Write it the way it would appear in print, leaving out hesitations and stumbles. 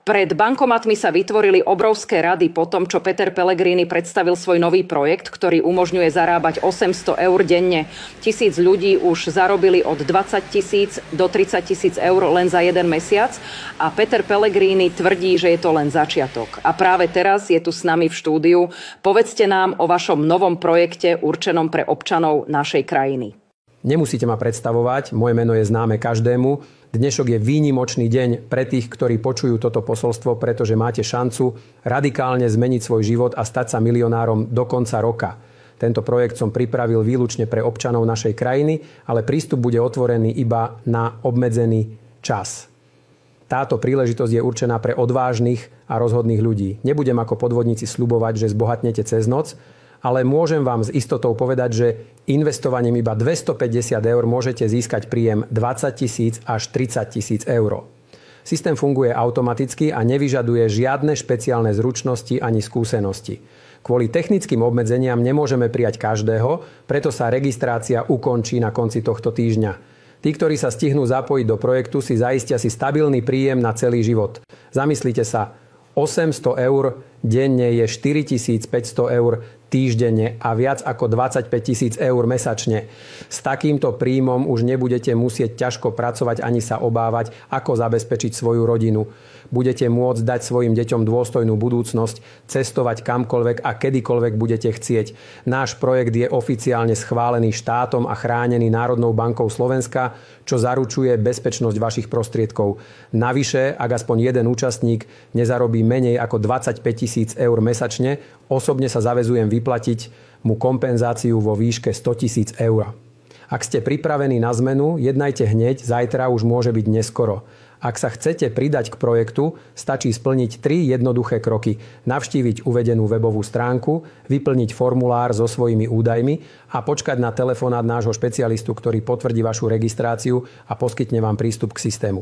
Pred bankomatmi sa vytvorili obrovské rady po tom, čo Peter Pellegrini predstavil svoj nový projekt, ktorý umožňuje zarábať 800 eur denne. 1000 ľudí už zarobili od 20 000 do 30 000 eur len za jeden mesiac a Peter Pellegrini tvrdí, že je to len začiatok. A práve teraz je tu s nami v štúdiu. Povedzte nám o vašom novom projekte určenom pre občanov našej krajiny. Nemusíte ma predstavovať, moje meno je známe každému. Dnešok je výnimočný deň pre tých, ktorí počujú toto posolstvo, pretože máte šancu radikálne zmeniť svoj život a stať sa milionárom do konca roka. Tento projekt som pripravil výlučne pre občanov našej krajiny, ale prístup bude otvorený iba na obmedzený čas. Táto príležitosť je určená pre odvážnych a rozhodných ľudí. Nebudem ako podvodníci sľubovať, že zbohatnete cez noc, ale môžem vám s istotou povedať, že investovaním iba 250 eur môžete získať príjem 20 000 až 30 000 eur. Systém funguje automaticky a nevyžaduje žiadne špeciálne zručnosti ani skúsenosti. Kvôli technickým obmedzeniam nemôžeme prijať každého, preto sa registrácia ukončí na konci tohto týždňa. Tí, ktorí sa stihnú zapojiť do projektu, si zaistia si stabilný príjem na celý život. Zamyslite sa, 800 eur denne je 4500 eur týždenne a viac ako 25 000 eur mesačne. S takýmto príjmom už nebudete musieť ťažko pracovať ani sa obávať, ako zabezpečiť svoju rodinu. Budete môcť dať svojim deťom dôstojnú budúcnosť, cestovať kamkoľvek a kedykoľvek budete chcieť. Náš projekt je oficiálne schválený štátom a chránený Národnou bankou Slovenska, čo zaručuje bezpečnosť vašich prostriedkov. Navyše, ak aspoň jeden účastník nezarobí menej ako 25 000 eur mesačne, osobne sa zaväzujem vyplatiť mu kompenzáciu vo výške 100 000 eur. Ak ste pripravení na zmenu, jednajte hneď, zajtra už môže byť neskoro. Ak sa chcete pridať k projektu, stačí splniť 3 jednoduché kroky. Navštíviť uvedenú webovú stránku, vyplniť formulár so svojimi údajmi a počkať na telefonát nášho špecialistu, ktorý potvrdí vašu registráciu a poskytne vám prístup k systému.